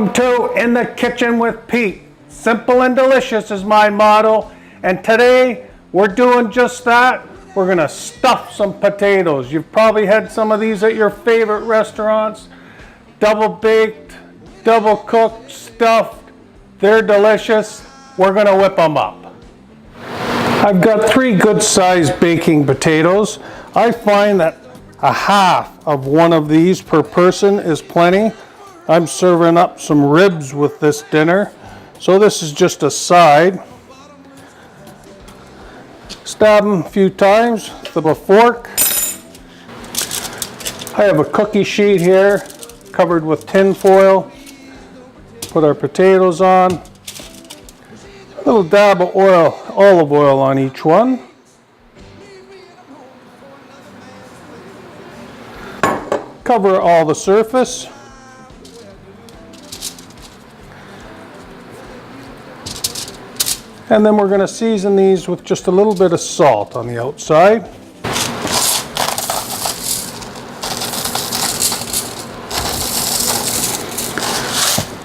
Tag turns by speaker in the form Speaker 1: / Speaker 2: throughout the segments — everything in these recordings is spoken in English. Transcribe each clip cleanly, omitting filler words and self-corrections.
Speaker 1: Welcome to In the Kitchen with Pete. Simple and delicious is my motto. And today we're doing just that. We're gonna stuff some potatoes. You've probably had some of these at your favorite restaurants. Double baked, double cooked, stuffed. They're delicious. We're gonna whip them up. I've got 3 good sized baking potatoes. I find that a half of one of these per person is plenty. I'm serving up some ribs with this dinner, so this is just a side. Stab them a few times with a fork. I have a cookie sheet here covered with tin foil. Put our potatoes on. A little dab of oil, olive oil on each one. Cover all the surface. And then we're going to season these with just a little bit of salt on the outside.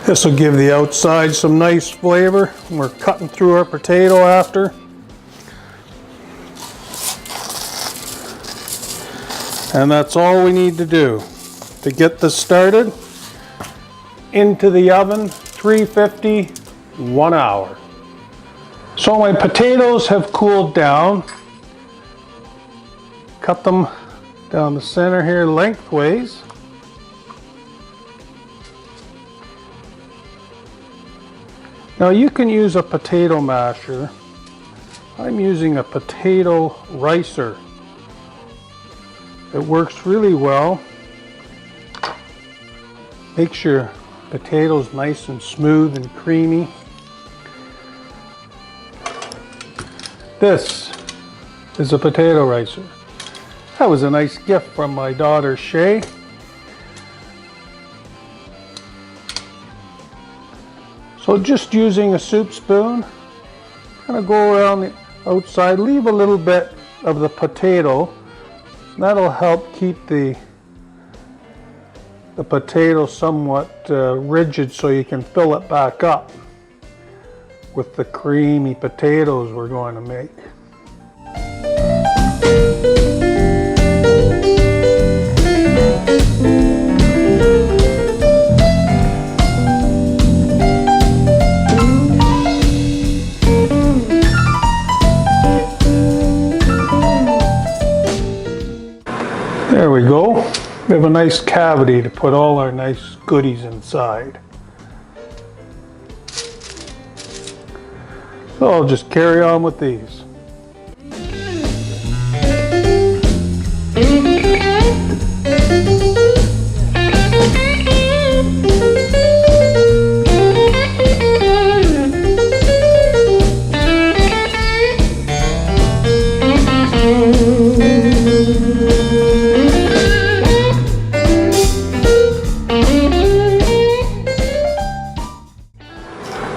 Speaker 1: This will give the outside some nice flavor. We're cutting through our potato after. And that's all we need to do to get this started. Into the oven, 350, 1 hour. So my potatoes have cooled down. Cut them down the center here lengthways. Now you can use a potato masher. I'm using a potato ricer. It works really well. Makes your potatoes nice and smooth and creamy. This is a potato ricer. That was a nice gift from my daughter Shay. So just using a soup spoon, kind of go around the outside, leave a little bit of the potato. That'll help keep the potato somewhat rigid so you can fill it back up with the creamy potatoes we're going to make. There we go. We have a nice cavity to put all our nice goodies inside. So I'll just carry on with these.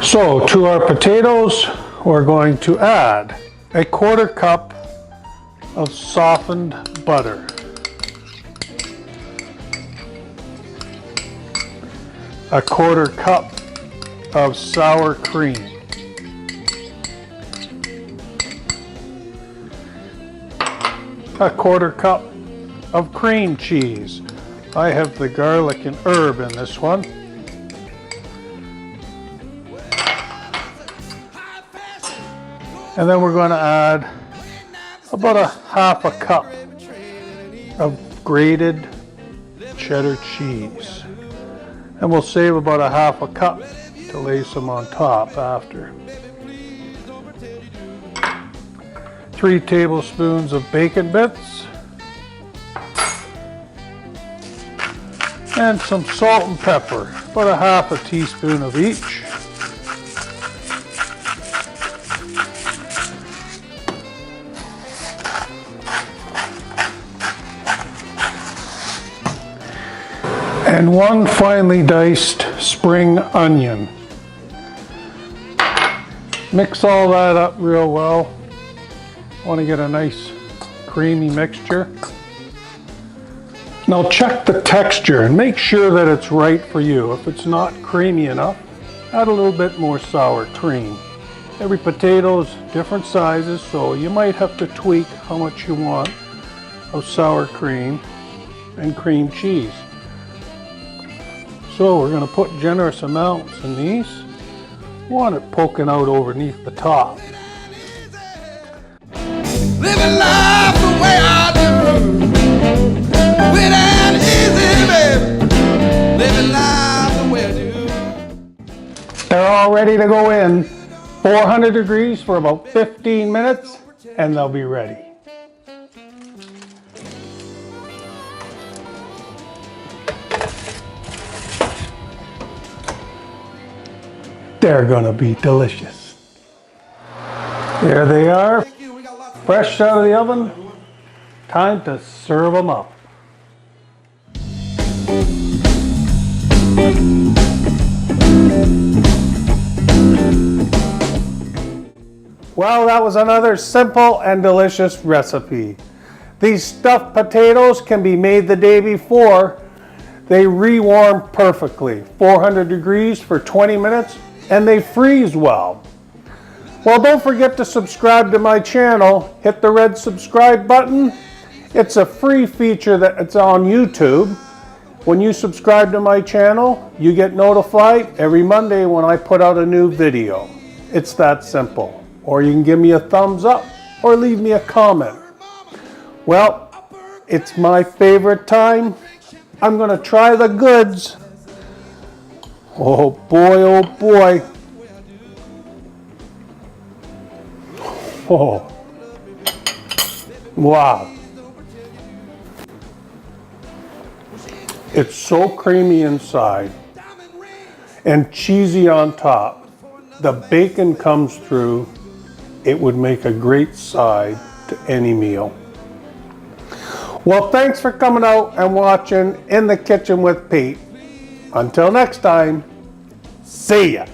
Speaker 1: So to our potatoes, we're going to add a 1/4 cup of softened butter, a 1/4 cup of sour cream, a 1/4 cup of cream cheese. I have the garlic and herb in this one. And then we're going to add about a 1/2 cup of grated cheddar cheese. And we'll save about a 1/2 cup to lay some on top after. 3 tablespoons of bacon bits. And some salt and pepper, about a 1/2 teaspoon of each. And 1 finely diced spring onion. Mix all that up real well. I want to get a nice creamy mixture. Now check the texture and make sure that it's right for you. If it's not creamy enough, add a little bit more sour cream. Every potato is different sizes, so you might have to tweak how much you want of sour cream and cream cheese. So we're going to put generous amounts in these. Want it poking out underneath the top.
Speaker 2: Living life the way I do. With an easy, baby. Living life the way I do.
Speaker 1: They're all ready to go in 400 degrees for about 15 minutes and they'll be ready. They're gonna be delicious. There they are, fresh out of the oven. Time to serve them up. Well, that was another simple and delicious recipe. These stuffed potatoes can be made the day before. They rewarm perfectly, 400 degrees for 20 minutes, and they freeze well. Well, don't forget to subscribe to my channel. Hit the red subscribe button. It's a free feature that's on YouTube. When you subscribe to my channel, you get notified every Monday when I put out a new video. It's that simple. Or you can give me a thumbs up or leave me a comment. Well, it's my favorite time. I'm gonna try the goods. Oh boy, oh boy. Oh, wow. It's so creamy inside and cheesy on top. The bacon comes through. It would make a great side to any meal. Well, thanks for coming out and watching In the Kitchen with Pete. Until next time, see ya.